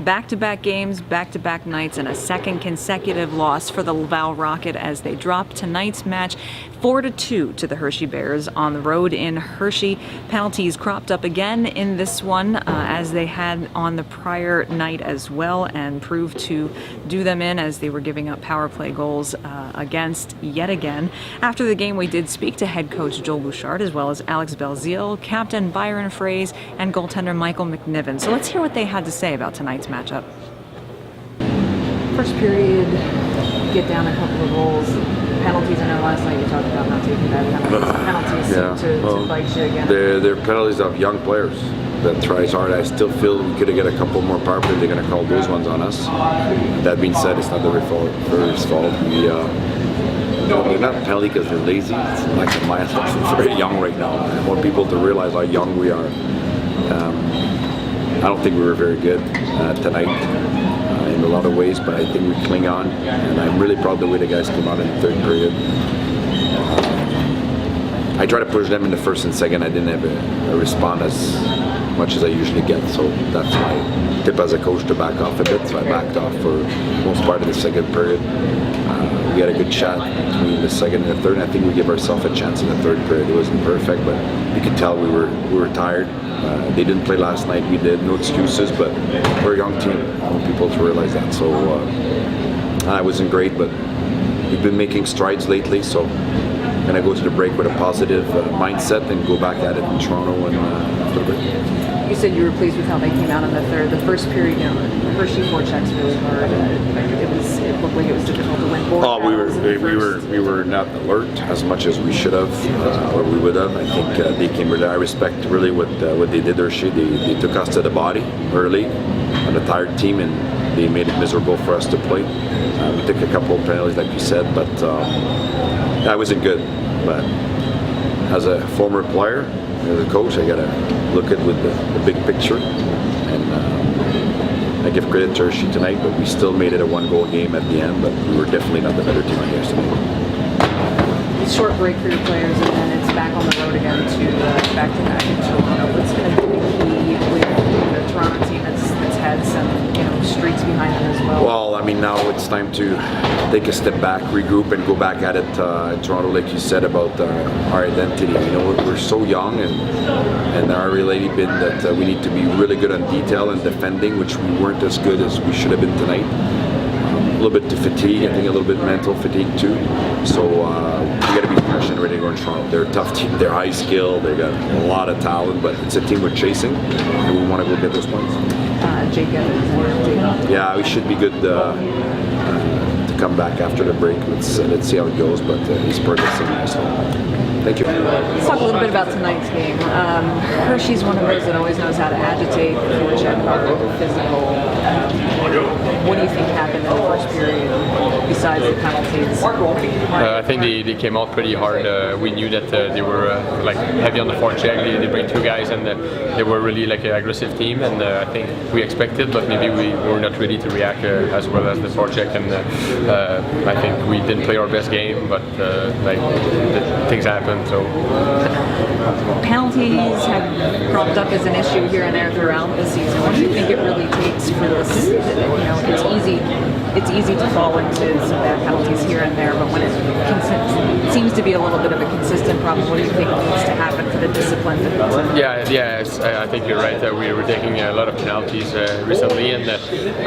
back-to-back games, back-to-back nights, and a second consecutive loss for the Laval Rocket as they dropped tonight's match 4-2 to the Hershey Bears on the road in Hershey. Penalties cropped up again in this one as they had on the prior night as well, and proved to do them in as they were giving up power play goals against yet again. After the game, we did speak to head coach Joel Bouchard as well as Alex Belzile, captain Byron, Froese, and goaltender Michael McNiven. So let's hear what they had to say about tonight's matchup. First period, get down a couple of goals. Penalties. I know last night you talked about not taking bad penalties. To bite you again. They're penalties of young players that tries hard. I still feel we could have got a couple more power plays. They're going to call those ones on us. That being said, it's not the first fault. They're not penalty because they're lazy. It's like a mindset. We're very young right now. I want people to realize how young we are. I don't think we were very good tonight in a lot of ways, but I think we cling on, and I'm really proud of the way the guys came out in the third period. I tried to push them in the first and second. I didn't have a response as much as I usually get, so that's my tip as a coach, to back off a bit. So I backed off for most part of the second period. We had a good chat between the second and the third, and I think we gave ourselves a chance in the third period. It wasn't perfect, but you could tell we were tired. They didn't play last night, we did, no excuses, but we're a young team. I want people to realize that. So I wasn't great, but we've been making strides lately, so I'm going to go to the break with a positive mindset and go back at it in Toronto and after the break. You said you were pleased with how they came out in the third. The first period, Hershey forechecks really hard. It looked like it was difficult to win board. We were not alert as much as we should have, or we would have. I think they came really. I respect really what they did. Hershey, they took us to the body early on a tired team, and they made it miserable for us to play. We took a couple of penalties, like you said, but that wasn't good. But as a former player, as a coach, I gotta look at with the big picture, and I give credit to Hershey tonight, but we still made it a one-goal game at the end, but we were definitely not the better team yesterday. Short break for your players, and then it's back on the road again to back-to-back in Toronto. What's going to be key with the Toronto team that's had some streaks behind them as well? Well, I mean, now it's time to take a step back, regroup, and go back at it in Toronto, like you said about our identity. We're so young, and our reality been that we need to be really good on detail and defending, which we weren't as good as we should have been tonight. A little bit to fatigue, I think a little bit mental fatigue too. So we got to be fresh and ready to go in Toronto. They're a tough team, they're high skill, they got a lot of talent, but it's a team we're chasing, and we want to go get those points. Jacob. Yeah, we should be good to come back after the break. Let's see how it goes, but he's progressing nicely. Thank you. Let's talk a little bit about tonight's game. Hershey's one of those that always knows how to agitate, forecheck hard, physical. What do you think happened in the first period besides the penalties? I think they came out pretty hard. We knew that they were heavy on the forecheck. They bring two guys, and they were really like an aggressive team. And I think we expected, but maybe we were not ready to react as well as the forecheck. And I think we didn't play our best game, but things happen. So penalties have cropped up as an issue here and there throughout the season. What do you think it really takes for this? It's easy to fall into some bad penalties here and there, but when it seems to be a little bit of a consistent problem, what do you think needs to happen for the discipline? I think you're right. We were taking a lot of penalties recently, and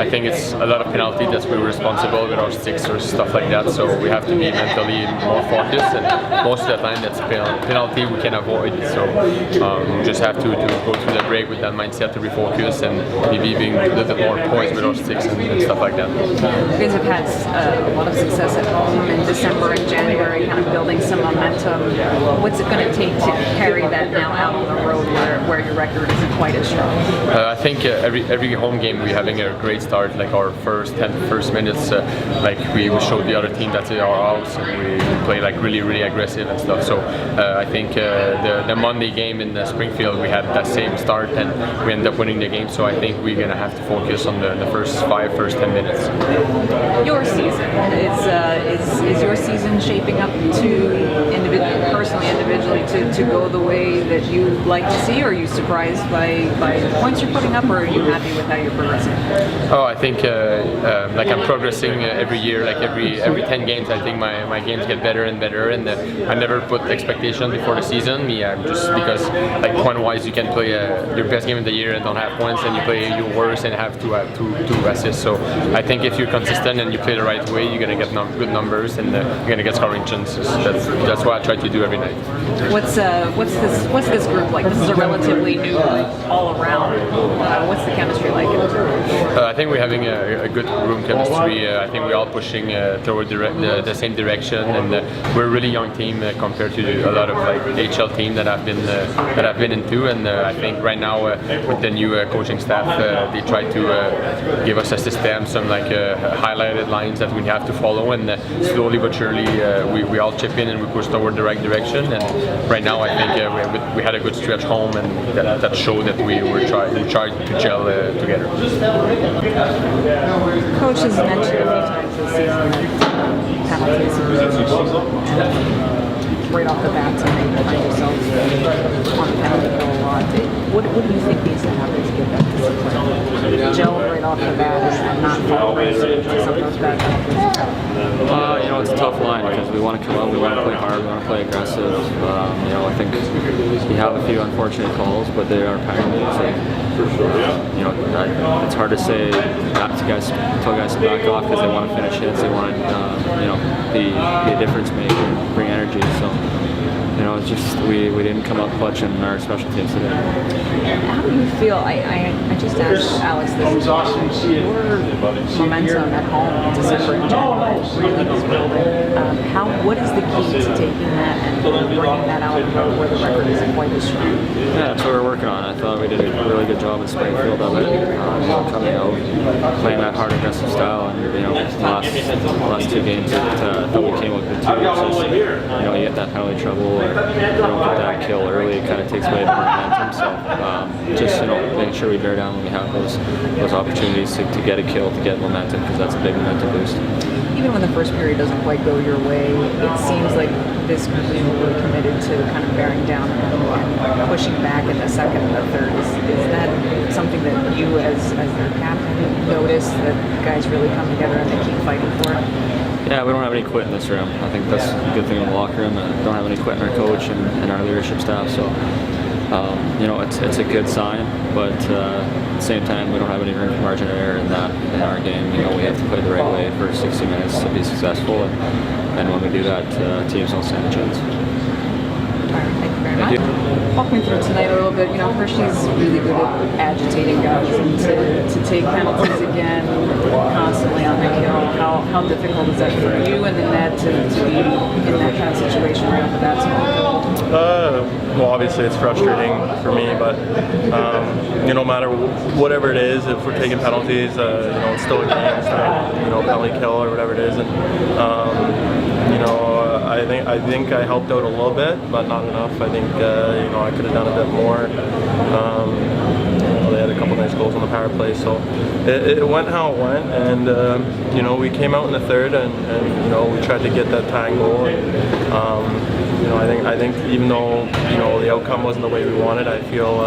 I think it's a lot of penalties that we were responsible with our sticks or stuff like that. So we have to be mentally more focused, and most of the time that's a penalty we can avoid. So we just have to go through the break with that mindset to refocus and maybe being a little bit more poised with our sticks and stuff like that. You guys have had a lot of success at home in December and January, kind of building some momentum. What's it going to take to carry that now out on the road where your record isn't quite as strong? I think every home game we're having a great start. Like our first minutes, we showed the other team that's in our house, and we play really aggressive and stuff. So I think the Monday game in Springfield, we had that same start, and we ended up winning the game. So I think we're going to have to focus on the first 10 minutes. Your season is your season shaping up to individual personally, individually, to go the way that you like to see? Or are you surprised by the points you're putting up, or are you happy with how you're progressing? Oh, I think like I'm progressing every year. Like every 10 games, I think my games get better and better, and I never put expectation before the season. Just because like point-wise, you can play your best game of the year and don't have points, and you play your worst and have two assists. So I think if you're consistent and you play the right way, you're gonna get good numbers, and you're gonna get scoring chances. That's what I try to do every night. What's this group like? This is a relatively new group all around. What's the chemistry like? I think we're having a good room chemistry. I think we're all pushing toward the same direction, and we're a really young team compared to a lot of like AHL team that I've been into. And I think right now with the new coaching staff, they try to give us a system, some like highlighted lines that we have to follow, and slowly but surely we all chip in and we push toward the right direction. And right now I think we had a good stretch home, and that showed that we tried to gel together. Coach has mentioned a few times this season that penalties right off the bat, so you find yourself on the penalty kill a lot. What do you think needs to happen to get that discipline? Gel right off the bat and not fall right into some of those bad penalties? You know, it's a tough line because we want to come out, we want to play hard, we want to play aggressive. You know, I think we have a few unfortunate calls, but they are penalties. And, you know, it's hard to say tell guys to back off because they want to finish hits, they want to, you know, be a difference maker, bring energy. So, you know, it's just we didn't come up clutch in our special teams today. How do you feel? I just asked Alex this. Your momentum at home, December and January, really is building. What is the key to taking that and bringing that out where the record isn't quite as strong? Yeah, that's what we're working on. I thought we did a really good job in Springfield of it, coming out, playing that hard aggressive style, and you know, the last two games that we came up with too. Just, you know, you get that penalty trouble, or you don't get that kill early, it kind of takes away the momentum. So just, you know, making sure we bear down when we have those opportunities to get a kill, to get momentum, because that's a big momentum boost. Even when the first period doesn't quite go your way, it seems like this group is really committed to kind of bearing down and pushing back in the second and the third. Is that something that you, as their captain, notice that guys really come together and they keep fighting for it? Yeah, we don't have any quit in this room. I think that's a good thing in the locker room. We don't have any quit in our coach and our leadership staff. So, you know, it's a good sign. But at the same time, we don't have any room for margin of error in our game. You know, we have to play the right way for 60 minutes to be successful. And when we do that, teams don't stand a chance. Byron, thank you very much. Walk me through tonight a little bit. You know, Hershey's really good at agitating guys, and to take penalties again constantly on the kill. How difficult is that for you and the net to be in that kind of situation right off the bat? Well, obviously it's frustrating for me, but you know, no matter whatever it is, if we're taking penalties, you know, it's still a game, it's not, you know, penalty kill or whatever it is, and you know, I think I helped out a little bit, but not enough. I think you know, I could have done a bit more. They had a couple nice goals on the power play, so it went how it went, and you know, we came out in the third, and you know, we tried to get that tying goal. And, you know, I think even though, you know, the outcome wasn't the way we wanted, I feel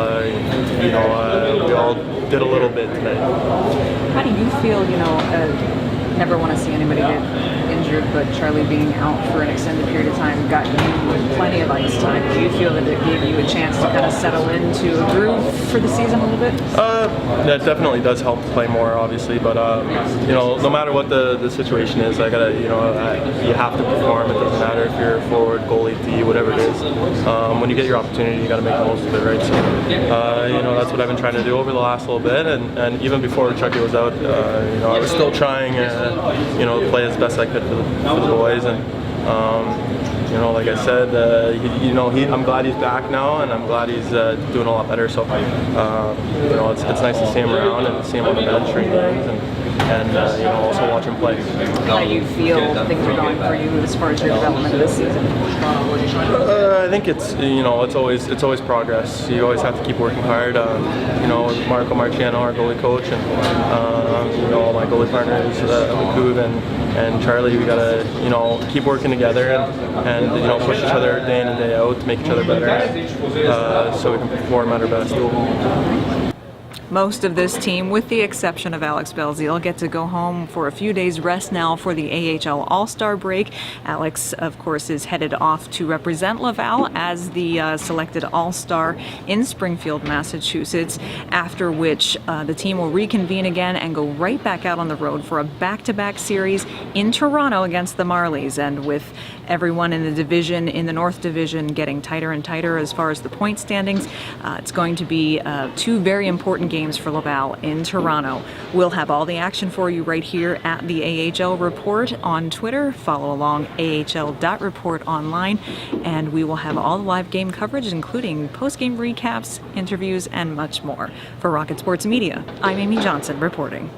you know, we all did a little bit today. How do you feel? You know, never want to see anybody get injured, but Charlie being out for an extended period of time got you plenty of ice time. Do you feel that it gave you a chance to kind of settle into a groove for the season a little bit? That definitely does help to play more, obviously, but you know, no matter what the situation is, I gotta, you know, you have to perform. It doesn't matter if you're forward, goalie, D, whatever it is. When you get your opportunity, you gotta make the most of it, right? So, you know, that's what I've been trying to do over the last little bit, and even before Chucky was out, you know, I was still trying, you know, play as best I could for the boys, and you know, like I said, you know, I'm glad he's back now, and I'm glad he's doing a lot better. So, you know, it's nice to see him around and see him on the bench during games, and you know, also watch him play. How do you feel things are going for you as far as your development this season? I think it's, you know, it's always progress. You always have to keep working hard. You know, Marco Marciano, our goalie coach, and you know, my goalie partners, Makuv and Charlie, we gotta, you know, keep working together, and and push each other day in and day out to make each other better, so we can perform at our best. Most of this team, with the exception of Alex Belzile, get to go home for a few days rest now for the AHL All-Star break. Alex, of course, is headed off to represent Laval as the selected All-Star in Springfield, Massachusetts, after which the team will reconvene again and go right back out on the road for a back-to-back series in Toronto against the Marlies. And with everyone in the division, in the North Division, getting tighter and tighter as far as the point standings, it's going to be two very important games for Laval in Toronto. We'll have all the action for you right here at the AHL Report on Twitter. Follow along AHL.report online, and we will have all the live game coverage, including post-game recaps, interviews, and much more. For Rocket Sports Media, I'm Amy Johnson reporting.